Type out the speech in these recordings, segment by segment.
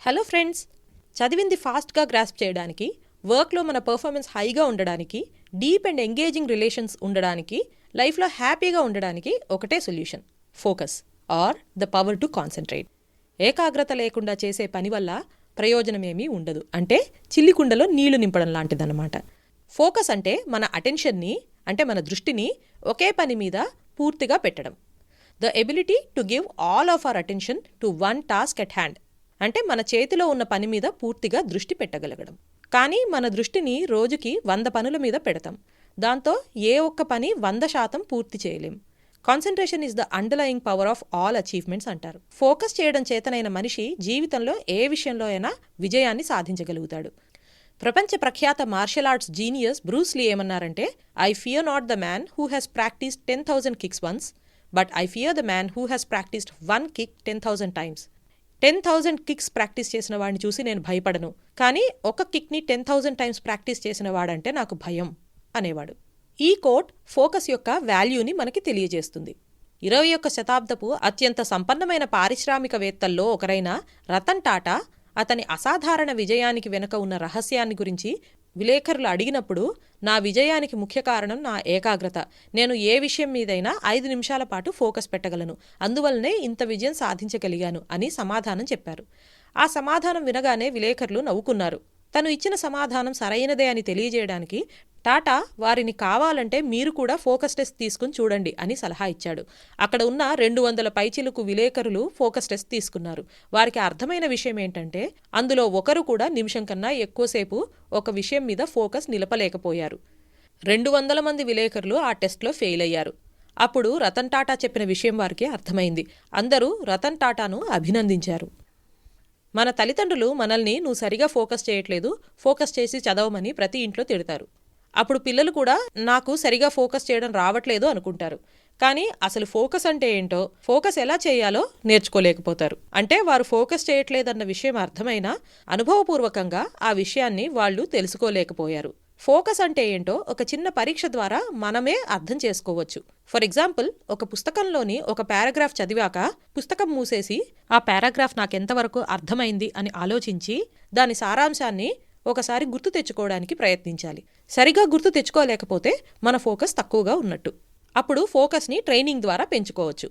Hello friends, చదివింది ఫాస్ట్గా grasp చేయడానికి, వర్క్లో మన పర్ఫార్మెన్స్ హైగా ఉండడానికి, డీప్ అండ్ ఎంగేజింగ్ రిలేషన్స్ ఉండడానికి, లైఫ్లో హ్యాపీగా ఉండడానికి ఒకటే solution: focus or the power to concentrate. ఏకాగ్రత లేకుండా చేసే పని వల్ల ప్రయోజనమేమీ ఉండదు. అంటే చిల్లికుండలో నీళ్లు నింపడం లాంటిదన్నమాట. ఫోకస్ అంటే మన అటెన్షన్ని, అంటే మన దృష్టిని ఒకే పని మీద పూర్తిగా పెట్టడం. The ability to give all of our attention to one task at hand. అంటే మన చేతిలో ఉన్న పని మీద పూర్తిగా దృష్టి పెట్టగలగడం. కానీ మన దృష్టిని రోజుకి 100 పనుల మీద పెడతాం. దాంతో ఏ ఒక్క పని 100% పూర్తి చేయలేం. Concentration is the underlying power of all achievements అంటారు. ఫోకస్ చేయడం చేతనైన మనిషి జీవితంలో ఏ విషయంలో అయినా విజయాన్ని సాధించగలుగుతాడు. ప్రపంచ ప్రఖ్యాత martial arts genius Bruce Lee ఏమన్నారంటే, I fear not the man who has practised 10,000 kicks once, but I fear the man who has practised 1 kick 10,000 times. 10,000 kicks practice చేసిన వాడిని చూసి నేను భయపడను, కానీ ఒక కిక్ని 10,000 టైమ్స్ ప్రాక్టీస్ చేసిన వాడంటే నాకు భయం అనేవాడు. ఈ కోట్ ఫోకస్ యొక్క వాల్యూని మనకి తెలియజేస్తుంది. 21వ శతాబ్దపు అత్యంత సంపన్నమైన పారిశ్రామికవేత్తల్లో ఒకరైన రతన్ టాటా అతని అసాధారణ విజయానికి వెనుక ఉన్న రహస్యాన్ని గురించి విలేకరులు అడిగినప్పుడు, నా విజయానికి ముఖ్య కారణం నా ఏకాగ్రత. నేను ఏ విషయం మీదైనా 5 నిమిషాల పాటు ఫోకస్ పెట్టగలను, అందువల్లనే ఇంత విజయం సాధించగలిగాను అని సమాధానం చెప్పారు. ఆ సమాధానం వినగానే విలేకరులు నవ్వుకున్నారు. తను ఇచ్చిన సమాధానం సరైనదే అని తెలియజేయడానికి టాటా వారిని కావాలంటే మీరు కూడా ఫోకస్ టెస్ట్ తీసుకుని చూడండి అని సలహా ఇచ్చాడు. అక్కడ ఉన్న 200 పైచిలుకు విలేకరులు ఫోకస్ టెస్ట్ తీసుకున్నారు. వారికి అర్థమైన విషయం ఏంటంటే, అందులో ఒకరు కూడా నిమిషం కన్నా ఎక్కువసేపు ఒక విషయం మీద ఫోకస్ నిలపలేకపోయారు. 200 మంది విలేకరులు ఆ టెస్ట్లో ఫెయిల్ అయ్యారు. అప్పుడు రతన్ టాటా చెప్పిన విషయం వారికి అర్థమైంది. అందరూ రతన్ టాటాను అభినందించారు. మన తల్లిదండ్రులు మనల్ని నువ్వు సరిగా ఫోకస్ చేయట్లేదు, ఫోకస్ చేసి చదవమని ప్రతి ఇంట్లో తిడతారు. అప్పుడు పిల్లలు కూడా నాకు సరిగా ఫోకస్ చేయడం రావట్లేదు అనుకుంటారు. కానీ అసలు ఫోకస్ అంటే ఏంటో, ఫోకస్ ఎలా చేయాలో నేర్చుకోలేకపోతారు. అంటే వారు ఫోకస్ చేయట్లేదన్న విషయం అర్థమైనా అనుభవపూర్వకంగా ఆ విషయాన్ని వాళ్ళు తెలుసుకోలేకపోయారు. ఫోకస్ అంటే ఏంటో ఒక చిన్న పరీక్ష ద్వారా మనమే అర్థం చేసుకోవచ్చు. ఫర్ ఎగ్జాంపుల్, ఒక పుస్తకంలోని ఒక పారాగ్రాఫ్ చదివాక పుస్తకం మూసేసి ఆ పారాగ్రాఫ్ నాకెంతవరకు అర్థమైంది అని ఆలోచించి దాని సారాంశాన్ని ఒకసారి గుర్తు తెచ్చుకోవడానికి ప్రయత్నించాలి. సరిగా గుర్తు తెచ్చుకోలేకపోతే మన ఫోకస్ తక్కువగా ఉన్నట్టు. అప్పుడు ఫోకస్ని ట్రైనింగ్ ద్వారా పెంచుకోవచ్చు.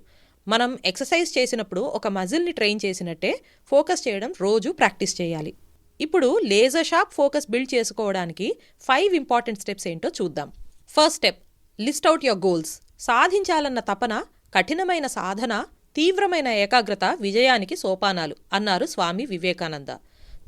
మనం ఎక్సర్సైజ్ చేసినప్పుడు ఒక మజిల్ని ట్రైన్ చేసినట్టే ఫోకస్ చేయడం రోజు ప్రాక్టీస్ చేయాలి. ఇప్పుడు లేజర్ షార్ప్ ఫోకస్ బిల్డ్ చేసుకోవడానికి 5 ఇంపార్టెంట్ స్టెప్స్ ఏంటో చూద్దాం. First step: list out your goals. సాధించాలన్న తపన, కఠినమైన సాధన, తీవ్రమైన ఏకాగ్రత విజయానికి సోపానాలు అన్నారు స్వామి వివేకానంద.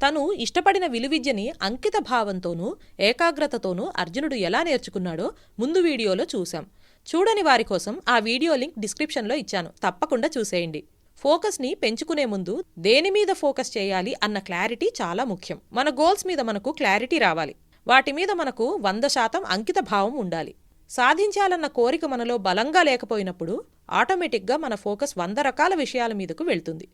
తను ఇష్టపడిన విలువిద్యని అంకిత భావంతోనూ ఏకాగ్రతతోనూ అర్జునుడు ఎలా నేర్చుకున్నాడో ముందు వీడియోలో చూశాం. చూడని వారి కోసం ఆ వీడియో లింక్ డిస్క్రిప్షన్లో ఇచ్చాను, తప్పకుండా చూసేయండి. ఫోకస్ని పెంచుకునే ముందు దేని మీద ఫోకస్ చేయాలి అన్న క్లారిటీ చాలా ముఖ్యం. మన గోల్స్ మీద మనకు క్లారిటీ రావాలి. వాటి మీద మనకు 100% అంకిత భావం ఉండాలి. సాధించాలన్న కోరిక మనలో బలంగా లేకపోయినప్పుడు ఆటోమేటిక్గా మన ఫోకస్ 100 రకాల విషయాల మీదకు వెళ్తుంది.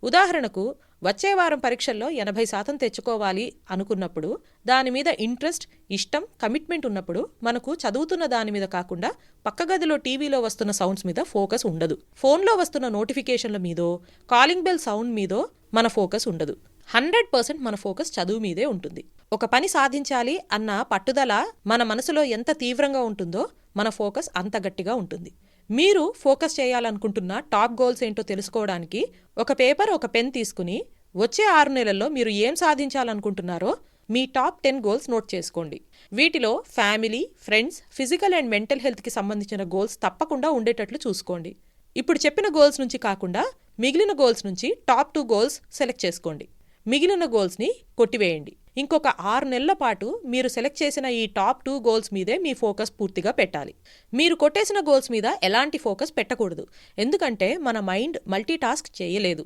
ఉదాహరణకు, వచ్చే వారం పరీక్షల్లో 80% తెచ్చుకోవాలి అనుకున్నప్పుడు దాని మీద ఇంట్రెస్ట్, ఇష్టం, కమిట్మెంట్ ఉన్నప్పుడు మనకు చదువుతున్న దాని మీద కాకుండా పక్క గదిలో టీవీలో వస్తున్న సౌండ్స్ మీద ఫోకస్ ఉండదు. ఫోన్లో వస్తున్న నోటిఫికేషన్ల మీదో, కాలింగ్ బెల్ సౌండ్ మీదో మన ఫోకస్ ఉండదు. 100% మన ఫోకస్ చదువు మీదే ఉంటుంది. ఒక పని సాధించాలి అన్న పట్టుదల మన మనసులో ఎంత తీవ్రంగా ఉంటుందో మన ఫోకస్ అంత గట్టిగా ఉంటుంది. మీరు ఫోకస్ చేయాలనుకుంటున్న టాప్ గోల్స్ ఏంటో తెలుసుకోవడానికి ఒక పేపర్, ఒక పెన్ తీసుకుని వచ్చే 6 నెలల్లో మీరు ఏం సాధించాలనుకుంటున్నారో మీ టాప్ 10 గోల్స్ నోట్ చేసుకోండి. వీటిలో family, friends, physical and mental హెల్త్కి సంబంధించిన గోల్స్ తప్పకుండా ఉండేటట్లు చూసుకోండి. ఇప్పుడు చెప్పిన గోల్స్ నుంచి కాకుండా మిగిలిన గోల్స్ నుంచి టాప్ 2 గోల్స్ సెలెక్ట్ చేసుకోండి. మిగిలిన గోల్స్ని కొట్టివేయండి. ఇంకొక 6 నెలల పాటు మీరు సెలెక్ట్ చేసిన ఈ టాప్ 2 గోల్స్ మీదే మీ ఫోకస్ పూర్తిగా పెట్టాలి. మీరు కొట్టేసిన గోల్స్ మీద ఎలాంటి ఫోకస్ పెట్టకూడదు, ఎందుకంటే మన మైండ్ మల్టీటాస్క్ చేయలేదు.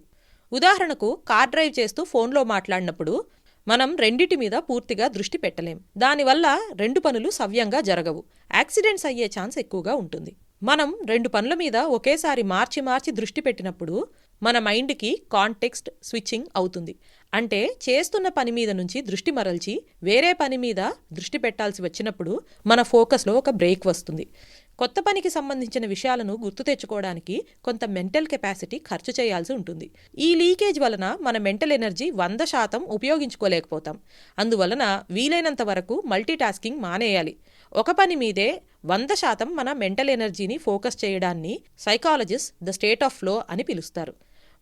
ఉదాహరణకు, కార్ డ్రైవ్ చేస్తూ ఫోన్లో మాట్లాడినప్పుడు మనం రెండిటి మీద పూర్తిగా దృష్టి పెట్టలేం. దానివల్ల 2 పనులు సవ్యంగా జరగవు, యాక్సిడెంట్స్ అయ్యే ఛాన్స్ ఎక్కువగా ఉంటుంది. మనం 2 పనుల మీద ఒకేసారి మార్చి దృష్టి పెట్టినప్పుడు మన మైండ్కి కాంటెక్స్ట్ స్విచ్చింగ్ అవుతుంది. అంటే చేస్తున్న పని మీద నుంచి దృష్టి మరల్చి వేరే పని మీద దృష్టి పెట్టాల్సి వచ్చినప్పుడు మన ఫోకస్లో ఒక బ్రేక్ వస్తుంది. కొత్త పనికి సంబంధించిన విషయాలను గుర్తు తెచ్చుకోవడానికి కొంత మెంటల్ కెపాసిటీ ఖర్చు చేయాల్సి ఉంటుంది. ఈ లీకేజ్ వలన మన మెంటల్ ఎనర్జీ 100% ఉపయోగించుకోలేకపోతాం. అందువలన వీలైనంత వరకు మల్టీటాస్కింగ్ మానేయాలి. ఒక పని మీదే 100% మన మెంటల్ ఎనర్జీని ఫోకస్ చేయడాన్ని psychologist the state of flow అని పిలుస్తారు.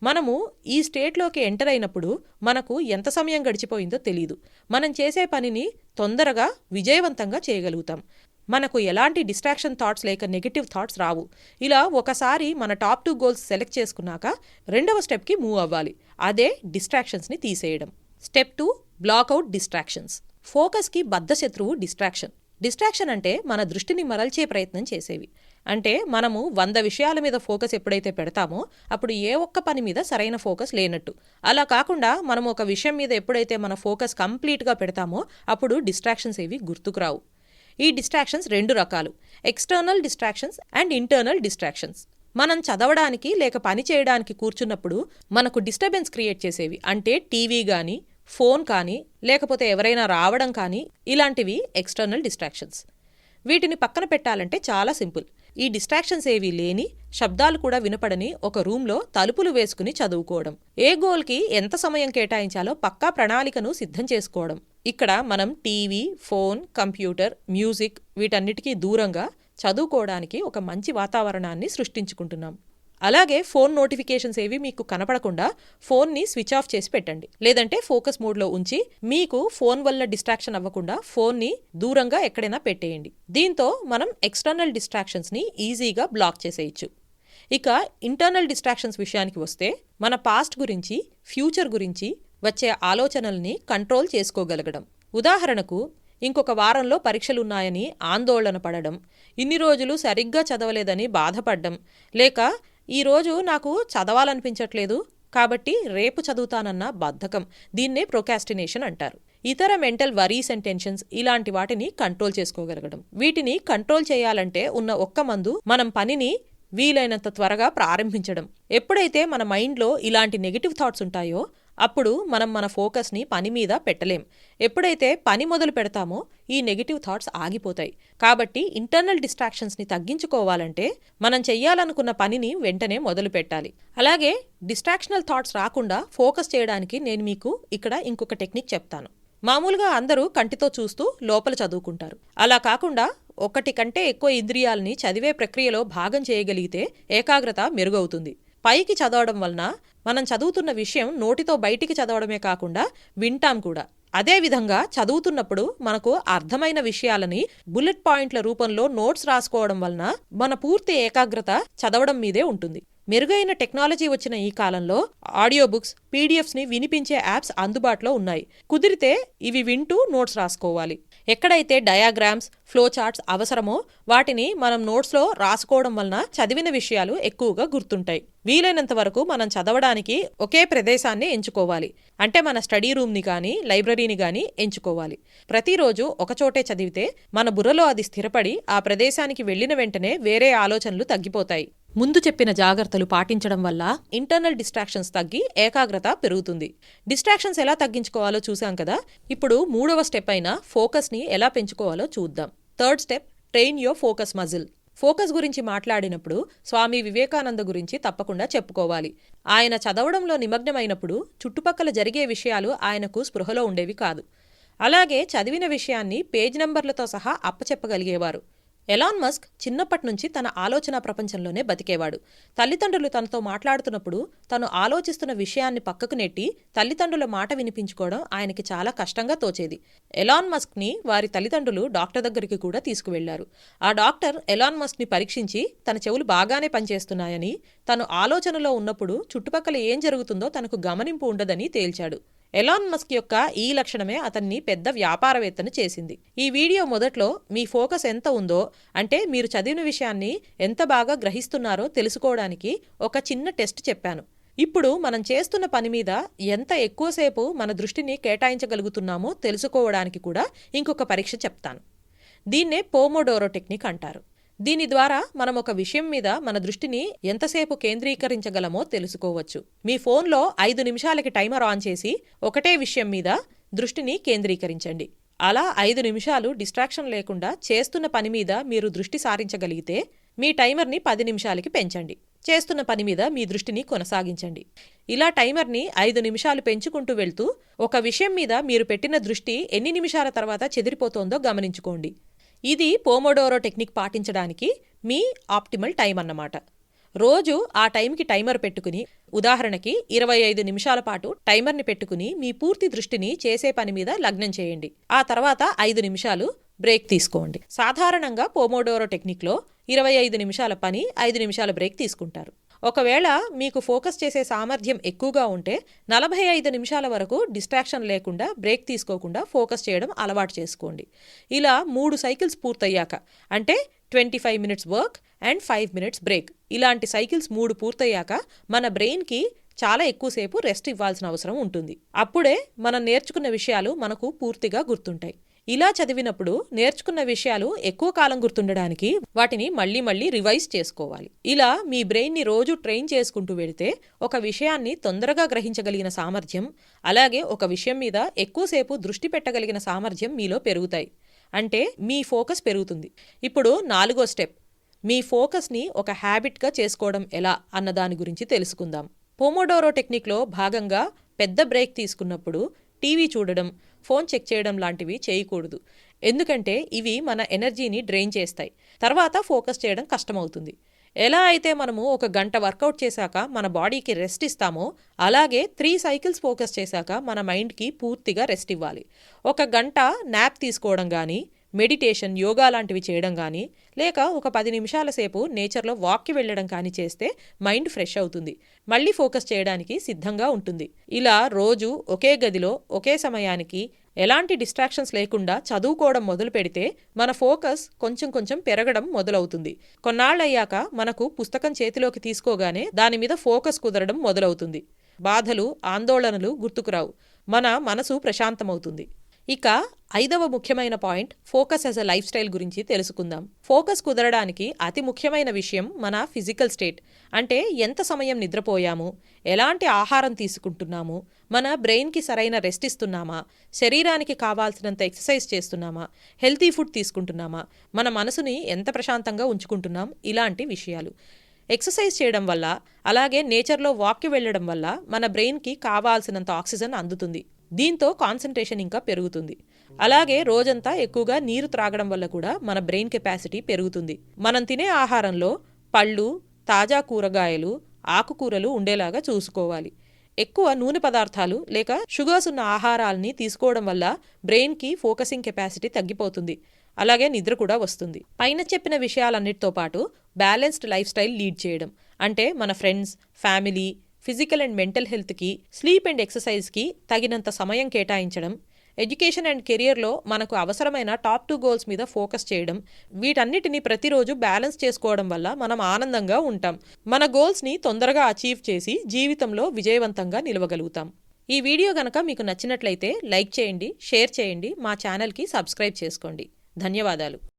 మనము ఈ స్టేట్లోకి ఎంటర్ అయినప్పుడు మనకు ఎంత సమయం గడిచిపోయిందో తెలీదు. మనం చేసే పనిని తొందరగా విజయవంతంగా చేయగలుగుతాం. మనకు ఎలాంటి డిస్ట్రాక్షన్ థాట్స్ లేక నెగిటివ్ థాట్స్ రావు. ఇలా ఒకసారి మన టాప్ 2 గోల్స్ సెలెక్ట్ చేసుకున్నాక రెండవ స్టెప్కి మూవ్ అవ్వాలి. అదే డిస్ట్రాక్షన్స్ని తీసేయడం. Step 2, block out distractions. ఫోకస్కి బద్ధశత్రువు డిస్ట్రాక్షన్. డిస్ట్రాక్షన్ అంటే మన దృష్టిని మరల్చే ప్రయత్నం చేసేవి. అంటే మనము 100 విషయాల మీద ఫోకస్ ఎప్పుడైతే పెడతామో అప్పుడు ఏ ఒక్క పని మీద సరైన ఫోకస్ లేనట్టు. అలా కాకుండా మనం ఒక విషయం మీద ఎప్పుడైతే మన ఫోకస్ కంప్లీట్గా పెడతామో అప్పుడు డిస్ట్రాక్షన్స్ ఏవి గుర్తుకురావు. ఈ డిస్ట్రాక్షన్స్ 2 రకాలు: external distractions and internal distractions. మనం చదవడానికి లేక పని చేయడానికి కూర్చున్నప్పుడు మనకు డిస్టర్బెన్స్ క్రియేట్ చేసేవి, అంటే టీవీ కానీ, ఫోన్ కానీ, లేకపోతే ఎవరైనా రావడం కానీ, ఇలాంటివి ఎక్స్టర్నల్ డిస్ట్రాక్షన్స్. వీటిని పక్కన పెట్టాలంటే చాలా సింపుల్. ఈ డిస్ట్రాక్షన్స్ ఏవీ లేని, శబ్దాలు కూడా వినపడని ఒక రూమ్లో తలుపులు వేసుకుని చదువుకోవడం. ఏ గోల్కి ఎంత సమయం కేటాయించాలో పక్కా ప్రణాళికను సిద్ధం చేసుకోవడం. ఇక్కడ మనం టీవీ, ఫోన్, కంప్యూటర్, మ్యూజిక్ వీటన్నిటికీ దూరంగా చదువుకోవడానికి ఒక మంచి వాతావరణాన్ని సృష్టించుకుంటున్నాం. అలాగే ఫోన్ నోటిఫికేషన్స్ ఏవి మీకు కనపడకుండా ఫోన్ని స్విచ్ ఆఫ్ చేసి పెట్టండి. లేదంటే ఫోకస్ మోడ్లో ఉంచి మీకు ఫోన్ వల్ల డిస్ట్రాక్షన్ అవ్వకుండా ఫోన్ని దూరంగా ఎక్కడైనా పెట్టేయండి. దీంతో మనం ఎక్స్టర్నల్ డిస్ట్రాక్షన్స్ని ఈజీగా బ్లాక్ చేసేయచ్చు. ఇక ఇంటర్నల్ డిస్ట్రాక్షన్స్ విషయానికి వస్తే మన పాస్ట్ గురించి, ఫ్యూచర్ గురించి వచ్చే ఆలోచనల్ని కంట్రోల్ చేసుకోగలగడం. ఉదాహరణకు, ఇంకొక వారంలో పరీక్షలున్నాయని ఆందోళన పడడం, ఇన్ని రోజులు సరిగ్గా చదవలేదని బాధపడడం, లేక ఈరోజు నాకు చదవాలనిపించట్లేదు కాబట్టి రేపు చదువుతానన్న బద్ధకం. దీన్నే ప్రొకాస్టినేషన్ అంటారు. ఇతర మెంటల్ వరీస్ అండ్ టెన్షన్స్ ఇలాంటి వాటిని కంట్రోల్ చేసుకోగలగడం. వీటిని కంట్రోల్ చేయాలంటే ఉన్న ఒక్క మందు మనం పనిని వీలైనంత త్వరగా ప్రారంభించడం. ఎప్పుడైతే మన మైండ్లో ఇలాంటి నెగిటివ్ థాట్స్ ఉంటాయో అప్పుడు మనం మన ఫోకస్ని పని మీద పెట్టలేం. ఎప్పుడైతే పని మొదలు పెడతామో ఈ నెగిటివ్ థాట్స్ ఆగిపోతాయి. కాబట్టి ఇంటర్నల్ డిస్ట్రాక్షన్స్ని తగ్గించుకోవాలంటే మనం చెయ్యాలనుకున్న పనిని వెంటనే మొదలు పెట్టాలి. అలాగే డిస్ట్రాక్షనల్ థాట్స్ రాకుండా ఫోకస్ చేయడానికి నేను మీకు ఇక్కడ ఇంకొక టెక్నిక్ చెప్తాను. మామూలుగా అందరూ కంటితో చూస్తూ లోపల చదువుకుంటారు. అలా కాకుండా ఒకటి కంటే ఎక్కువ ఇంద్రియాలని చదివే ప్రక్రియలో భాగం చేయగలిగితే ఏకాగ్రత మెరుగవుతుంది. పైకి చదవడం వలన మనం చదువుతున్న విషయం నోటితో బయటికి చదవడమే కాకుండా వింటాం కూడా. అదేవిధంగా చదువుతున్నప్పుడు మనకు అర్థమైన విషయాలని బుల్లెట్ పాయింట్ల రూపంలో నోట్స్ రాసుకోవడం వలన మన పూర్తి ఏకాగ్రత చదవడం మీదే ఉంటుంది. మెరుగైన టెక్నాలజీ వచ్చిన ఈ కాలంలో ఆడియో బుక్స్, పీడిఎఫ్స్ని వినిపించే యాప్స్ అందుబాటులో ఉన్నాయి. కుదిరితే ఇవి వింటూ నోట్స్ రాసుకోవాలి. ఎక్కడైతే డయాగ్రామ్స్, ఫ్లో చార్ట్స్ అవసరమో వాటిని మనం నోట్స్లో రాసుకోవడం వలన చదివిన విషయాలు ఎక్కువగా గుర్తుంటాయి. వీలైనంత వరకు మనం చదవడానికి ఒకే ప్రదేశాన్ని ఎంచుకోవాలి. అంటే మన స్టడీ రూమ్ని కానీ, లైబ్రరీని కానీ ఎంచుకోవాలి. ప్రతిరోజు ఒకచోటే చదివితే మన బుర్రలో అది స్థిరపడి ఆ ప్రదేశానికి వెళ్లిన వెంటనే వేరే ఆలోచనలు తగ్గిపోతాయి. ముందు చెప్పిన జాగ్రత్తలు పాటించడం వల్ల ఇంటర్నల్ డిస్ట్రాక్షన్స్ తగ్గి ఏకాగ్రత పెరుగుతుంది. డిస్ట్రాక్షన్స్ ఎలా తగ్గించుకోవాలో చూసాం కదా. ఇప్పుడు 3వ స్టెప్ అయిన ఫోకస్ని ఎలా పెంచుకోవాలో చూద్దాం. 3rd step, train your focus muscle. Focus గురించి మాట్లాడినప్పుడు స్వామి వివేకానంద గురించి తప్పకుండా చెప్పుకోవాలి. ఆయన చదవడంలో నిమగ్నమైనప్పుడు చుట్టుపక్కల జరిగే విషయాలు ఆయనకు స్పృహలో ఉండేవి కాదు. అలాగే చదివిన విషయాన్ని పేజ్ నంబర్లతో సహా అప్పచెప్పగలిగేవారు. ఎలాన్ మస్క్ చిన్నప్పటి నుంచి తన ఆలోచన ప్రపంచంలోనే బతికేవాడు. తల్లిదండ్రులు తనతో మాట్లాడుతున్నప్పుడు తను ఆలోచిస్తున్న విషయాన్ని పక్కకు నెట్టి తల్లిదండ్రుల మాట వినిపించుకోవడం ఆయనకి చాలా కష్టంగా తోచేది. ఎలాన్ మస్క్ని వారి తల్లిదండ్రులు డాక్టర్ దగ్గరికి కూడా తీసుకువెళ్లారు. ఆ డాక్టర్ ఎలాన్ మస్క్ని పరీక్షించి తన చెవులు బాగానే పనిచేస్తున్నాయని, తను ఆలోచనలో ఉన్నప్పుడు చుట్టుపక్కల ఏం జరుగుతుందో తనకు గమనింపు ఉండదని తేల్చాడు. ఎలాన్ మస్క్ యొక్క ఈ లక్షణమే అతన్ని పెద్ద వ్యాపారవేత్తను చేసింది. ఈ వీడియో మొదట్లో మీ ఫోకస్ ఎంత ఉందో, అంటే మీరు చదివిన విషయాన్ని ఎంత బాగా గ్రహిస్తున్నారో తెలుసుకోవడానికి ఒక చిన్న టెస్ట్ చెప్పాను. ఇప్పుడు మనం చేస్తున్న పని మీద ఎంత ఎక్కువసేపు మన దృష్టిని కేటాయించగలుగుతున్నామో తెలుసుకోవడానికి కూడా ఇంకొక పరీక్ష చెప్తాను. దీన్నే పోమోడోరో టెక్నిక్ అంటారు. దీని ద్వారా మనం ఒక విషయం మీద మన దృష్టిని ఎంతసేపు కేంద్రీకరించగలమో తెలుసుకోవచ్చు. మీ ఫోన్లో 5 నిమిషాలకి టైమర్ ఆన్ చేసి ఒకటే విషయం మీద దృష్టిని కేంద్రీకరించండి. అలా 5 నిమిషాలు డిస్ట్రాక్షన్ లేకుండా చేస్తున్న పని మీద మీరు దృష్టి సారించగలిగితే మీ టైమర్ని 10 నిమిషాలకి పెంచండి. చేస్తున్న పని మీద మీ దృష్టిని కొనసాగించండి. ఇలా టైమర్ని 5 నిమిషాలు పెంచుకుంటూ వెళ్తూ ఒక విషయం మీద మీరు పెట్టిన దృష్టి ఎన్ని నిమిషాల తర్వాత చెదిరిపోతోందో గమనించుకోండి. ఇది పోమోడోరో టెక్నిక్ పాటించడానికి మీ ఆప్టిమల్ టైం అన్నమాట. రోజు ఆ టైంకి టైమర్ పెట్టుకుని, ఉదాహరణకి 25 నిమిషాల పాటు టైమర్ని పెట్టుకుని మీ పూర్తి దృష్టిని చేసే పని మీద లగ్నం చేయండి. ఆ తర్వాత 5 నిమిషాలు బ్రేక్ తీసుకోండి. సాధారణంగా పోమోడోరో టెక్నిక్లో 25 నిమిషాల పని, 5 నిమిషాల బ్రేక్ తీసుకుంటారు. ఒకవేళ మీకు ఫోకస్ చేసే సామర్థ్యం ఎక్కువగా ఉంటే 45 నిమిషాల వరకు డిస్ట్రాక్షన్ లేకుండా బ్రేక్ తీసుకోకుండా ఫోకస్ చేయడం అలవాటు చేసుకోండి. ఇలా 3 సైకిల్స్ పూర్తయ్యాక, అంటే 25 minutes work and 5 minutes break, ఇలాంటి సైకిల్స్ 3 పూర్తయ్యాక మన బ్రెయిన్కి చాలా ఎక్కువసేపు రెస్ట్ ఇవ్వాల్సిన అవసరం ఉంటుంది. అప్పుడే మనం నేర్చుకున్న విషయాలు మనకు పూర్తిగా గుర్తుంటాయి. ఇలా చదివినప్పుడు నేర్చుకున్న విషయాలు ఎక్కువ కాలం గుర్తుండడానికి వాటిని మళ్ళీ మళ్ళీ రివైజ్ చేసుకోవాలి. ఇలా మీ బ్రెయిన్ని రోజు ట్రైన్ చేసుకుంటూ వెళితే ఒక విషయాన్ని తొందరగా గ్రహించగలిగిన సామర్థ్యం, అలాగే ఒక విషయం మీద ఎక్కువసేపు దృష్టి పెట్టగలిగిన సామర్థ్యం మీలో పెరుగుతాయి. అంటే మీ ఫోకస్ పెరుగుతుంది. ఇప్పుడు 4వ స్టెప్, మీ ఫోకస్ని ఒక హ్యాబిట్గా చేసుకోవడం ఎలా అన్న దాని గురించి తెలుసుకుందాం. పోమోడోరో టెక్నిక్లో భాగంగా పెద్ద బ్రేక్ తీసుకున్నప్పుడు టీవీ చూడడం, ఫోన్ చెక్ చేయడం లాంటివి చేయకూడదు. ఎందుకంటే ఇవి మన ఎనర్జీని డ్రైన్ చేస్తాయి. తర్వాత ఫోకస్ చేయడం కష్టమవుతుంది. ఎలా అయితే మనము 1 గంట వర్కౌట్ చేశాక మన బాడీకి రెస్ట్ ఇస్తామో, అలాగే 3 సైకిల్స్ ఫోకస్ చేశాక మన మైండ్కి పూర్తిగా రెస్ట్ ఇవ్వాలి. 1 గంట న్యాప్ తీసుకోవడం కానీ, మెడిటేషన్, యోగా లాంటివి చేయడం కానీ, లేక ఒక 10 నిమిషాల సేపు నేచర్లో వాక్కి వెళ్ళడం కానీ చేస్తే మైండ్ ఫ్రెష్ అవుతుంది. మళ్ళీ ఫోకస్ చేయడానికి సిద్ధంగా ఉంటుంది. ఇలా రోజు ఒకే గదిలో ఒకే సమయానికి ఎలాంటి డిస్ట్రాక్షన్స్ లేకుండా చదువుకోవడం మొదలు పెడితే మన ఫోకస్ కొంచెం కొంచెం పెరగడం మొదలవుతుంది. కొన్నాళ్ళయ్యాక మనకు పుస్తకం చేతిలోకి తీసుకోగానే దాని మీద ఫోకస్ కుదరడం మొదలవుతుంది. బాధలు, ఆందోళనలు గుర్తుకురావు. మన మనసు ప్రశాంతమవుతుంది. ఇక 5వ ముఖ్యమైన point, focus as a life style గురించి తెలుసుకుందాం. ఫోకస్ కుదరడానికి అతి ముఖ్యమైన విషయం మన ఫిజికల్ స్టేట్. అంటే ఎంత సమయం నిద్రపోయాము, ఎలాంటి ఆహారం తీసుకుంటున్నాము, మన బ్రెయిన్కి సరైన రెస్ట్ ఇస్తున్నామా, శరీరానికి కావాల్సినంత ఎక్సర్సైజ్ చేస్తున్నామా, హెల్తీ ఫుడ్ తీసుకుంటున్నామా, మన మనసుని ఎంత ప్రశాంతంగా ఉంచుకుంటున్నాం, ఇలాంటి విషయాలు. ఎక్సర్సైజ్ చేయడం వల్ల, అలాగే నేచర్లో వాక్కి వెళ్ళడం వల్ల మన బ్రెయిన్కి కావాల్సినంత ఆక్సిజన్ అందుతుంది. దీంతో కాన్సంట్రేషన్ ఇంకా పెరుగుతుంది. అలాగే రోజంతా ఎక్కువగా నీరు త్రాగడం వల్ల కూడా మన బ్రెయిన్ కెపాసిటీ పెరుగుతుంది. మనం తినే ఆహారంలో పళ్ళు, తాజా కూరగాయలు, ఆకుకూరలు ఉండేలాగా చూసుకోవాలి. ఎక్కువ నూనె పదార్థాలు లేక షుగర్స్ ఉన్న ఆహారాల్ని తీసుకోవడం వల్ల బ్రెయిన్కి ఫోకసింగ్ కెపాసిటీ తగ్గిపోతుంది. అలాగే నిద్ర కూడా వస్తుంది. పైన చెప్పిన విషయాలన్నిటితో పాటు బ్యాలెన్స్డ్ లైఫ్ స్టైల్ లీడ్ చేయడం, అంటే మన friends, family, physical and mental హెల్త్కి, స్లీప్ అండ్ ఎక్సర్సైజ్కి తగినంత సమయం కేటాయించడం, ఎడ్యుకేషన్ అండ్ కెరియర్లో మనకు అవసరమైన టాప్ 2 గోల్స్ మీద ఫోకస్ చేయడం, వీటన్నిటిని ప్రతిరోజు బ్యాలెన్స్ చేసుకోవడం వల్ల మనం ఆనందంగా ఉంటాం. మన గోల్స్ని తొందరగా అచీవ్ చేసి జీవితంలో విజయవంతంగా నిలవగలుగుతాం. ఈ వీడియో గనక మీకు నచ్చినట్లయితే లైక్ చేయండి, షేర్ చేయండి, మా ఛానల్కి సబ్స్క్రైబ్ చేసుకోండి. ధన్యవాదాలు.